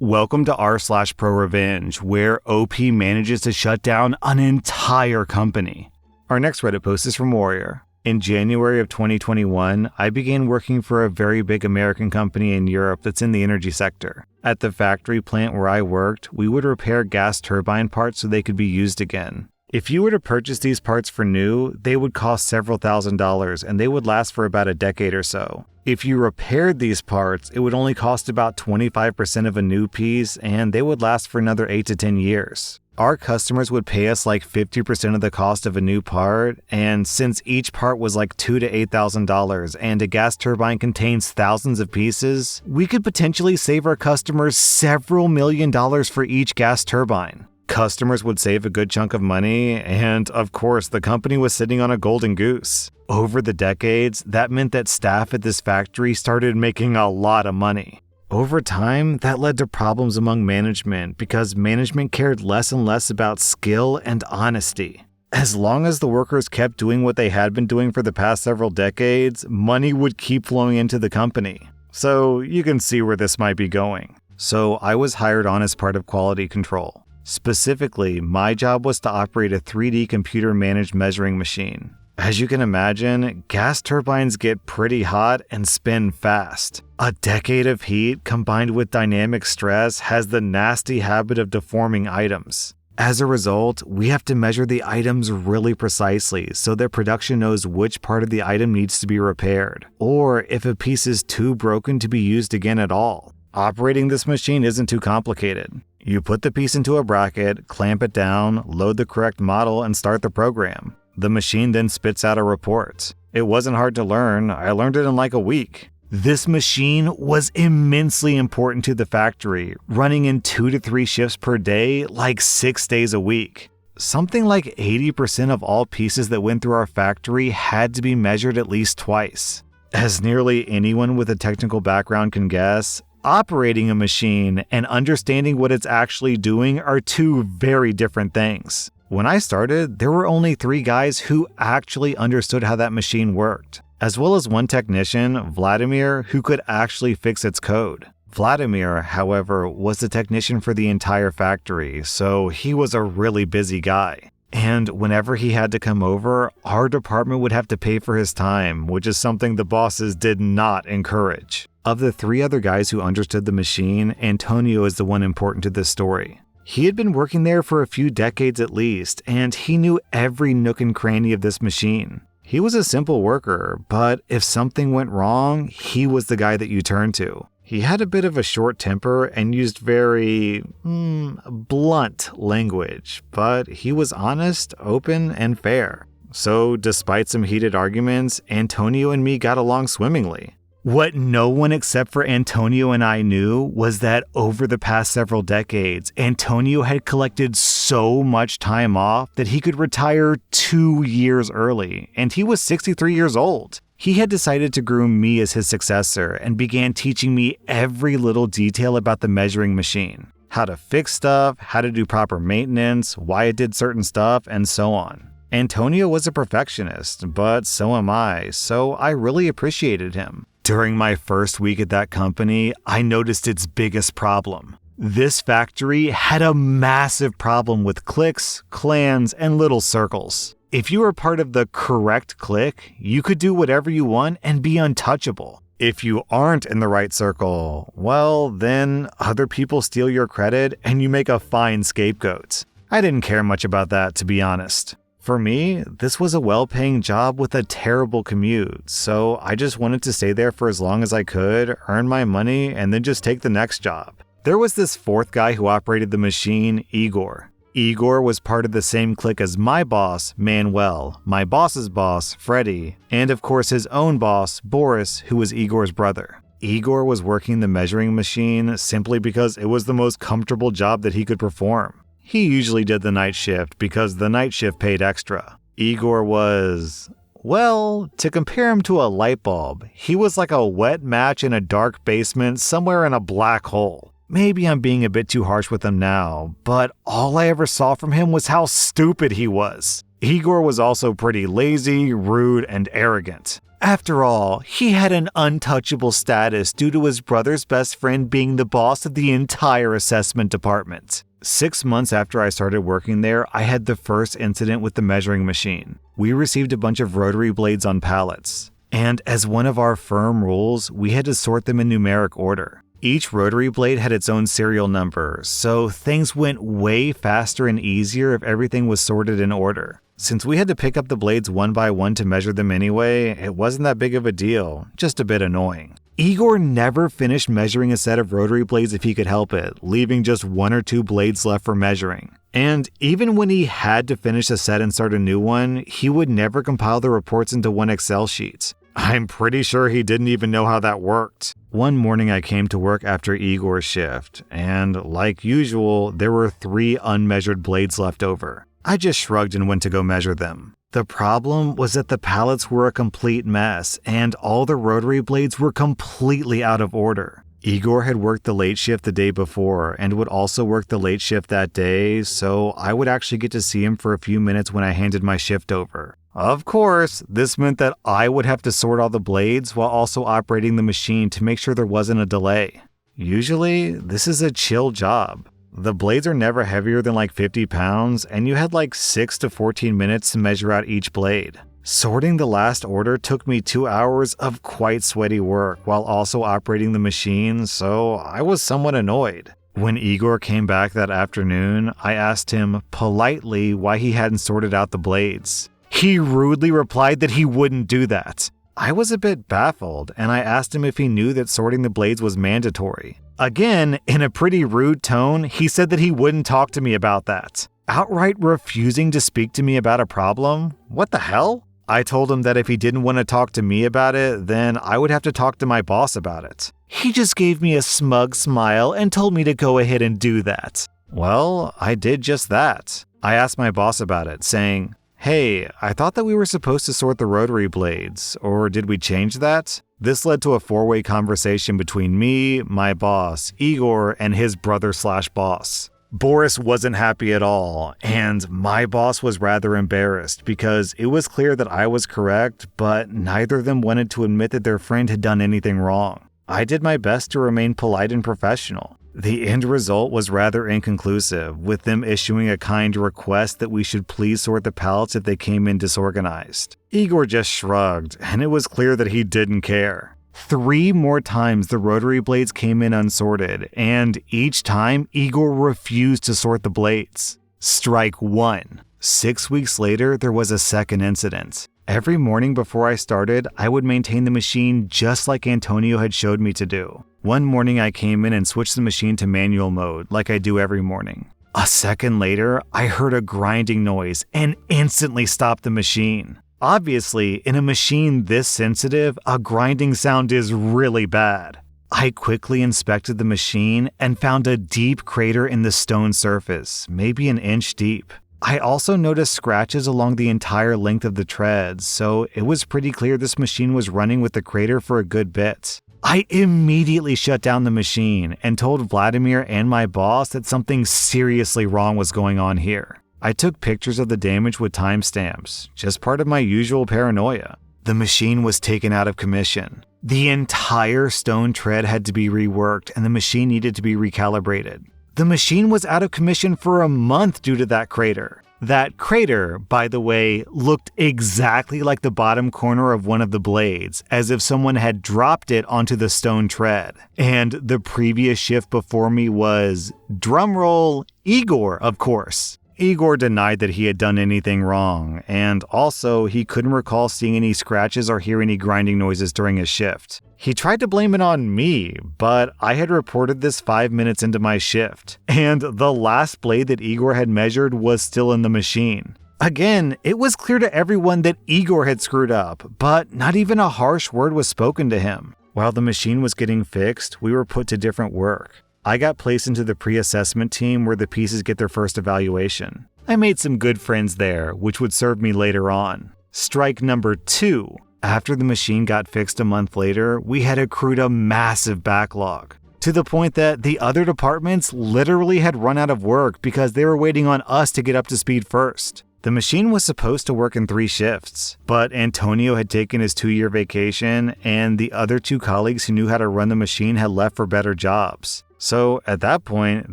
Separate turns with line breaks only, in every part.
Welcome to rSlash Prorevenge, where OP manages to shut down an entire company. Our next Reddit post is from Warrior. In January of 2021, I began working for a very big American company in Europe that's in the energy sector. At the factory plant where I worked, we would repair gas turbine parts so they could be used again. If you were to purchase these parts for new, they would cost several $1,000s and they would last for about a decade or so. If you repaired these parts, it would only cost about 25% of a new piece and they would last for another 8 to 10 years. Our customers would pay us like 50% of the cost of a new part, and since each part was like $2,000 to $8,000 and a gas turbine contains thousands of pieces, we could potentially save our customers several $1,000,000 for each gas turbine. Customers would save a good chunk of money, and of course, the company was sitting on a golden goose. Over the decades, that meant that staff at this factory started making a lot of money. Over time, that led to problems among management because management cared less and less about skill and honesty. As long as the workers kept doing what they had been doing for the past several decades, money would keep flowing into the company. So you can see where this might be going. So I was hired on as part of quality control. Specifically, my job was to operate a 3D computer-managed measuring machine. As you can imagine, gas turbines get pretty hot and spin fast. A decade of heat combined with dynamic stress has the nasty habit of deforming items. As a result, we have to measure the items really precisely so that production knows which part of the item needs to be repaired, or if a piece is too broken to be used again at all. Operating this machine isn't too complicated. You put the piece into a bracket, clamp it down, load the correct model, and start the program. The machine then spits out a report. It wasn't hard to learn. I learned it in like a week. This machine was immensely important to the factory, running in 2 to 3 shifts per day, like 6 days a week. Something like 80% of all pieces that went through our factory had to be measured at least twice. As nearly anyone with a technical background can guess, operating a machine and understanding what it's actually doing are two very different things. When I started, there were only 3 guys who actually understood how that machine worked, as well as one technician, Vladimir, who could actually fix its code. Vladimir, however, was the technician for the entire factory, so he was a really busy guy. And whenever he had to come over, our department would have to pay for his time, which is something the bosses did not encourage. Of the 3 other guys who understood the machine, Antonio is the one important to this story. He had been working there for a few decades at least, and he knew every nook and cranny of this machine. He was a simple worker, but if something went wrong, he was the guy that you turned to. He had a bit of a short temper and used very, blunt language, but he was honest, open, and fair. So despite some heated arguments, Antonio and me got along swimmingly. What no one except for Antonio and I knew was that over the past several decades, Antonio had collected so much time off that he could retire 2 years early, and he was 63 years old. He had decided to groom me as his successor and began teaching me every little detail about the measuring machine. How to fix stuff, how to do proper maintenance, why it did certain stuff, and so on. Antonio was a perfectionist, but so am I, so I really appreciated him. During my first week at that company, I noticed its biggest problem. This factory had a massive problem with cliques, clans, and little circles. If you were part of the correct clique, you could do whatever you want and be untouchable. If you aren't in the right circle, well, then other people steal your credit and you make a fine scapegoat. I didn't care much about that, to be honest. For me, this was a well-paying job with a terrible commute, so I just wanted to stay there for as long as I could, earn my money, and then just take the next job. There was this 4th guy who operated the machine, Igor. Igor was part of the same clique as my boss, Manuel, my boss's boss, Freddie, and of course his own boss, Boris, who was Igor's brother. Igor was working the measuring machine simply because it was the most comfortable job that he could perform. He usually did the night shift because the night shift paid extra. Igor was, well, to compare him to a light bulb, he was like a wet match in a dark basement somewhere in a black hole. Maybe I'm being a bit too harsh with him now, but all I ever saw from him was how stupid he was. Igor was also pretty lazy, rude, and arrogant. After all, he had an untouchable status due to his brother's best friend being the boss of the entire assessment department. 6 months after I started working there, I had the first incident with the measuring machine. We received a bunch of rotary blades on pallets, and as one of our firm rules, we had to sort them in numeric order. Each rotary blade had its own serial number, so things went way faster and easier if everything was sorted in order. Since we had to pick up the blades one by one to measure them anyway, it wasn't that big of a deal, just a bit annoying. Igor never finished measuring a set of rotary blades if he could help it, leaving just 1 or 2 blades left for measuring. And even when he had to finish a set and start a new one, he would never compile the reports into one Excel sheet. I'm pretty sure he didn't even know how that worked. One morning I came to work after Igor's shift, and like usual, there were 3 unmeasured blades left over. I just shrugged and went to go measure them. The problem was that the pallets were a complete mess, and all the rotary blades were completely out of order. Igor had worked the late shift the day before and would also work the late shift that day, so I would actually get to see him for a few minutes when I handed my shift over. Of course, this meant that I would have to sort all the blades while also operating the machine to make sure there wasn't a delay. Usually, this is a chill job. The blades are never heavier than like 50 pounds, and you had like 6 to 14 minutes to measure out each blade. Sorting the last order took me 2 hours of quite sweaty work while also operating the machine, so I was somewhat annoyed. When Igor came back that afternoon, I asked him politely why he hadn't sorted out the blades. He rudely replied that he wouldn't do that. I was a bit baffled, and I asked him if he knew that sorting the blades was mandatory. Again, in a pretty rude tone, he said that he wouldn't talk to me about that. Outright refusing to speak to me about a problem? What the hell? I told him that if he didn't want to talk to me about it, then I would have to talk to my boss about it. He just gave me a smug smile and told me to go ahead and do that. Well, I did just that. I asked my boss about it, saying, "Hey, I thought that we were supposed to sort the rotary blades, or did we change that?" This led to a 4-way conversation between me, my boss, Igor, and his brother/boss. Boris wasn't happy at all, and my boss was rather embarrassed because it was clear that I was correct, but neither of them wanted to admit that their friend had done anything wrong. I did my best to remain polite and professional. The end result was rather inconclusive, with them issuing a kind request that we should please sort the pallets if they came in disorganized. Igor just shrugged, and it was clear that he didn't care. 3 more times the rotary blades came in unsorted, and each time Igor refused to sort the blades. Strike 1. 6 weeks later, there was a second incident. Every morning before I started, I would maintain the machine just like Antonio had showed me to do. One morning I came in and switched the machine to manual mode, like I do every morning. A second later, I heard a grinding noise and instantly stopped the machine. Obviously, in a machine this sensitive, a grinding sound is really bad. I quickly inspected the machine and found a deep crater in the stone surface, maybe an inch deep. I also noticed scratches along the entire length of the treads, so it was pretty clear this machine was running with the crater for a good bit. I immediately shut down the machine and told Vladimir and my boss that something seriously wrong was going on here. I took pictures of the damage with timestamps, just part of my usual paranoia. The machine was taken out of commission. The entire stone tread had to be reworked and the machine needed to be recalibrated. The machine was out of commission for a month due to that crater. That crater, by the way, looked exactly like the bottom corner of one of the blades, as if someone had dropped it onto the stone tread. And the previous shift before me was, drumroll, Igor, of course. Igor denied that he had done anything wrong, and also he couldn't recall seeing any scratches or hear any grinding noises during his shift. He tried to blame it on me, but I had reported this 5 minutes into my shift, and the last blade that Igor had measured was still in the machine. Again, it was clear to everyone that Igor had screwed up, but not even a harsh word was spoken to him. While the machine was getting fixed, we were put to different work. I got placed into the pre-assessment team where the pieces get their first evaluation. I made some good friends there, which would serve me later on. Strike number 2. After the machine got fixed a month later, we had accrued a massive backlog, to the point that the other departments literally had run out of work because they were waiting on us to get up to speed first. The machine was supposed to work in 3 shifts, but Antonio had taken his 2-year vacation and the other 2 colleagues who knew how to run the machine had left for better jobs. So at that point,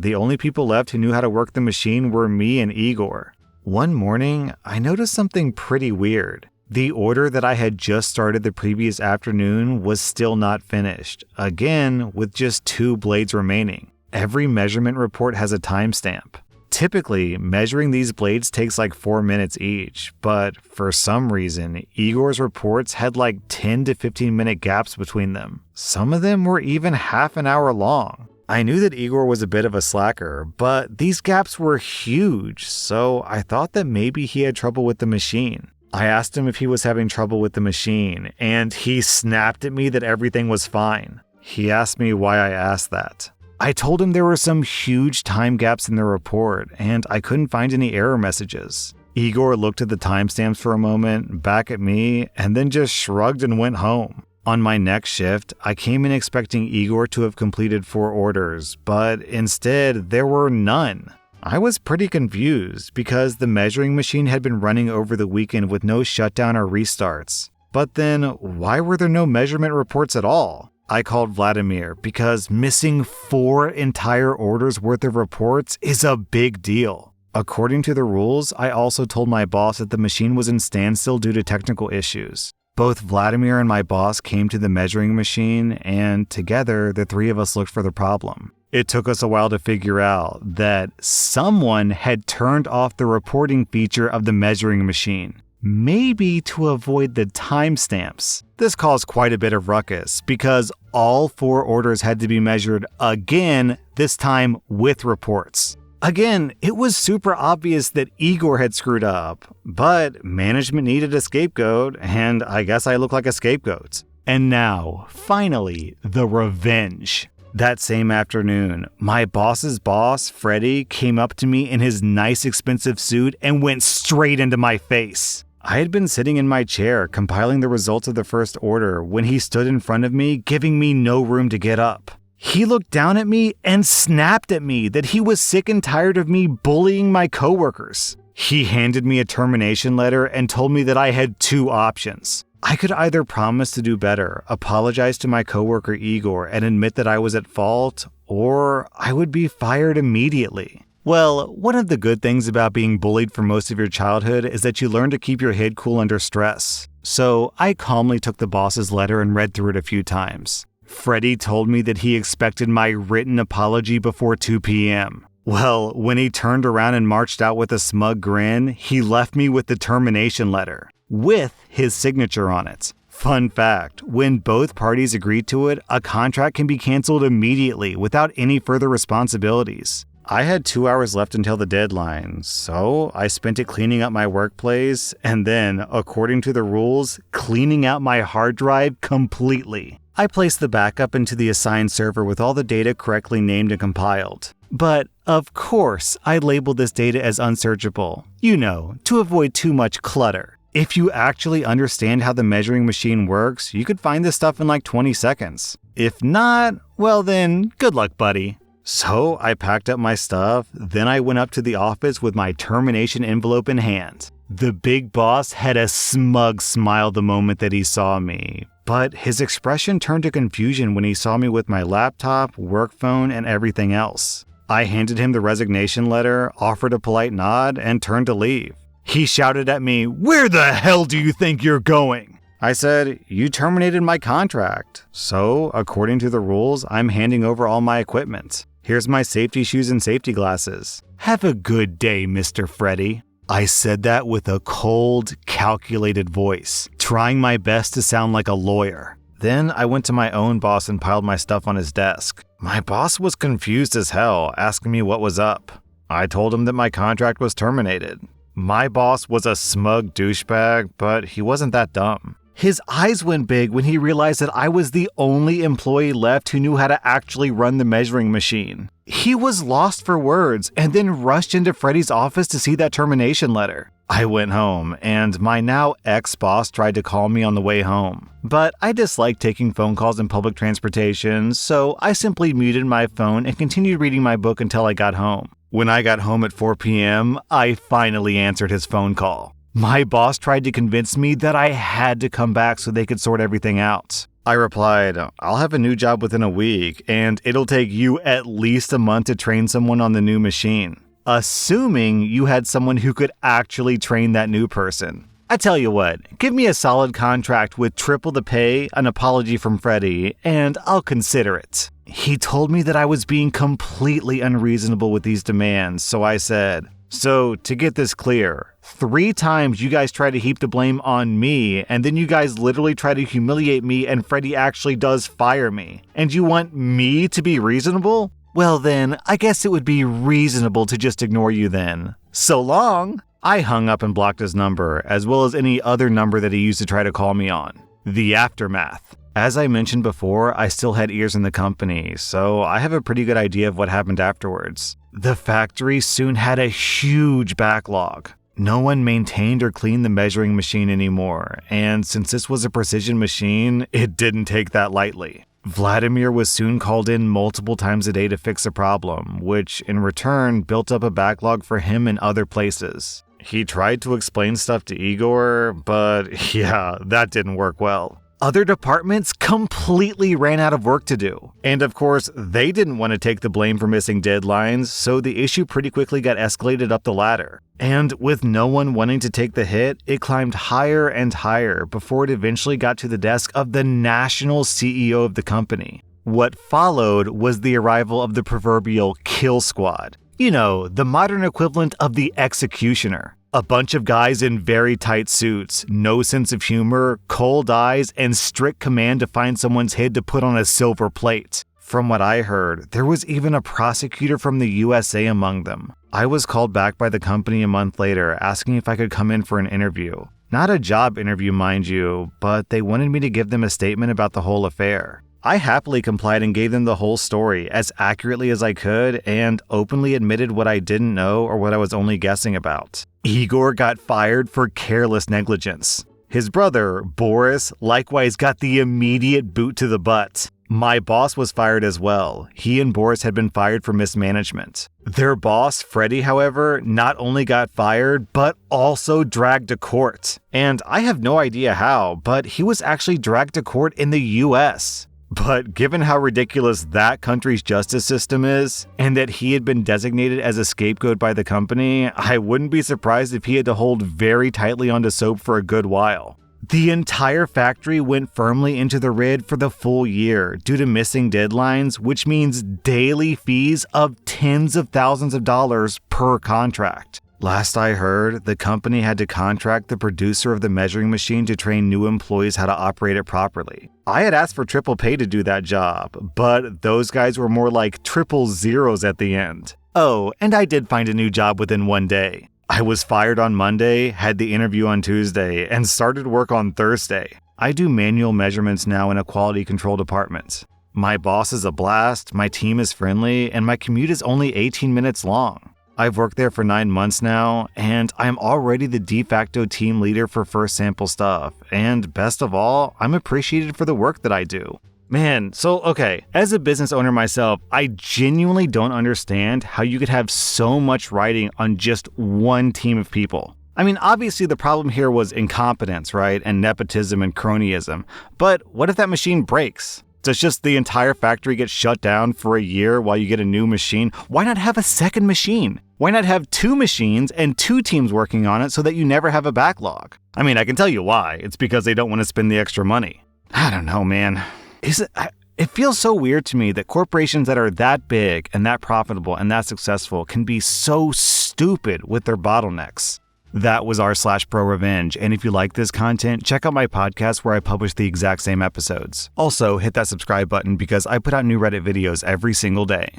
the only people left who knew how to work the machine were me and Igor. One morning, I noticed something pretty weird. The order that I had just started the previous afternoon was still not finished, again with just 2 blades remaining. Every measurement report has a timestamp. Typically, measuring these blades takes like 4 minutes each, but for some reason, Igor's reports had like 10 to 15 minute gaps between them. Some of them were even half an hour long. I knew that Igor was a bit of a slacker, but these gaps were huge, so I thought that maybe he had trouble with the machine. I asked him if he was having trouble with the machine, and he snapped at me that everything was fine. He asked me why I asked that. I told him there were some huge time gaps in the report, and I couldn't find any error messages. Igor looked at the timestamps for a moment, back at me, and then just shrugged and went home. On my next shift, I came in expecting Igor to have completed 4 orders, but instead, there were none. I was pretty confused because the measuring machine had been running over the weekend with no shutdown or restarts. But then, why were there no measurement reports at all? I called Vladimir because missing 4 entire orders worth of reports is a big deal. According to the rules, I also told my boss that the machine was in standstill due to technical issues. Both Vladimir and my boss came to the measuring machine, and together, the 3 of us looked for the problem. It took us a while to figure out that someone had turned off the reporting feature of the measuring machine, maybe to avoid the timestamps. This caused quite a bit of ruckus because all 4 orders had to be measured again, this time with reports. Again, it was super obvious that Igor had screwed up, but management needed a scapegoat, and I guess I look like a scapegoat. And now, finally, the revenge. That same afternoon, my boss's boss, Freddie, came up to me in his nice expensive suit and went straight into my face. I had been sitting in my chair compiling the results of the first order when he stood in front of me, giving me no room to get up. He looked down at me and snapped at me that he was sick and tired of me bullying my coworkers. He handed me a termination letter and told me that I had 2 options. I could either promise to do better, apologize to my coworker Igor, and admit that I was at fault, or I would be fired immediately. Well, one of the good things about being bullied for most of your childhood is that you learn to keep your head cool under stress. So I calmly took the boss's letter and read through it a few times. Freddie told me that he expected my written apology before 2 p.m. Well, when he turned around and marched out with a smug grin, he left me with the termination letter, with his signature on it. Fun fact, when both parties agree to it, a contract can be canceled immediately without any further responsibilities. I had 2 hours left until the deadline, so I spent it cleaning up my workplace and then, according to the rules, cleaning out my hard drive completely. I placed the backup into the assigned server with all the data correctly named and compiled. But, of course, I labeled this data as unsearchable, to avoid too much clutter. If you actually understand how the measuring machine works, you could find this stuff in like 20 seconds. If not, well then, good luck, buddy. So I packed up my stuff, then I went up to the office with my termination envelope in hand. The big boss had a smug smile the moment that he saw me, but his expression turned to confusion when he saw me with my laptop, work phone, and everything else. I handed him the resignation letter, offered a polite nod, and turned to leave. He shouted at me, "Where the hell do you think you're going?" I said, "You terminated my contract. So, according to the rules, I'm handing over all my equipment. Here's my safety shoes and safety glasses. Have a good day, Mr. Freddie." I said that with a cold, calculated voice, trying my best to sound like a lawyer. Then I went to my own boss and piled my stuff on his desk. My boss was confused as hell, asking me what was up. I told him that my contract was terminated. My boss was a smug douchebag, but he wasn't that dumb. His eyes went big when he realized that I was the only employee left who knew how to actually run the measuring machine. He was lost for words and then rushed into Freddie's office to see that termination letter. I went home, and my now ex-boss tried to call me on the way home. But I dislike taking phone calls in public transportation, so I simply muted my phone and continued reading my book until I got home. When I got home at 4 p.m., I finally answered his phone call. My boss tried to convince me that I had to come back so they could sort everything out. I replied, I'll have a new job within a week, and it'll take you at least a month to train someone on the new machine. Assuming you had someone who could actually train that new person. I tell you what, give me a solid contract with triple the pay, an apology from Freddie, and I'll consider it. He told me that I was being completely unreasonable with these demands, so I said, so to get this clear, 3 times you guys try to heap the blame on me, and then you guys literally try to humiliate me and Freddie actually does fire me. And you want me to be reasonable? Well then, I guess it would be reasonable to just ignore you then. So long! I hung up and blocked his number, as well as any other number that he used to try to call me on. The aftermath. As I mentioned before, I still had ears in the company, so I have a pretty good idea of what happened afterwards. The factory soon had a huge backlog. No one maintained or cleaned the measuring machine anymore, and since this was a precision machine, it didn't take that lightly. Vladimir was soon called in multiple times a day to fix a problem, which in return built up a backlog for him in other places. He tried to explain stuff to Igor, but yeah, that didn't work well. Other departments completely ran out of work to do. And of course, they didn't want to take the blame for missing deadlines, so the issue pretty quickly got escalated up the ladder. And with no one wanting to take the hit, it climbed higher and higher before it eventually got to the desk of the national CEO of the company. What followed was the arrival of the proverbial kill squad. You know, the modern equivalent of the executioner. A bunch of guys in very tight suits, no sense of humor, cold eyes, and strict command to find someone's head to put on a silver plate. From what I heard, there was even a prosecutor from the USA among them. I was called back by the company a month later, asking if I could come in for an interview. Not a job interview, mind you, but they wanted me to give them a statement about the whole affair. I happily complied and gave them the whole story as accurately as I could and openly admitted what I didn't know or what I was only guessing about. Igor got fired for careless negligence. His brother, Boris, likewise got the immediate boot to the butt. My boss was fired as well. He and Boris had been fired for mismanagement. Their boss, Freddie, however, not only got fired, but also dragged to court. And I have no idea how, but he was actually dragged to court in the US. But given how ridiculous that country's justice system is, and that he had been designated as a scapegoat by the company, I wouldn't be surprised if he had to hold very tightly onto soap for a good while. The entire factory went firmly into the red for the full year due to missing deadlines, which means daily fees of tens of thousands of dollars per contract. Last I heard, the company had to contract the producer of the measuring machine to train new employees how to operate it properly. I had asked for triple pay to do that job, but those guys were more like triple zeros at the end. Oh, and I did find a new job within one day. I was fired on Monday, had the interview on Tuesday, and started work on Thursday. I do manual measurements now in a quality control department. My boss is a blast, my team is friendly, and my commute is only 18 minutes long. I've worked there for 9 months now, and I'm already the de facto team leader for first sample stuff, and best of all, I'm appreciated for the work that I do. Man, so okay, as a business owner myself, I genuinely don't understand how you could have so much riding on just one team of people. I mean, obviously the problem here was incompetence, right, and nepotism and cronyism, but what if that machine breaks? Does just the entire factory get shut down for a year while you get a new machine? Why not have a second machine? Why not have 2 machines and 2 teams working on it so that you never have a backlog? I mean, I can tell you why. It's because they don't want to spend the extra money. I don't know, man. It feels so weird to me that corporations that are that big and that profitable and that successful can be so stupid with their bottlenecks. That was rSlash_Prorevenge, and if you like this content, check out my podcast where I publish the exact same episodes. Also, hit that subscribe button because I put out new Reddit videos every single day.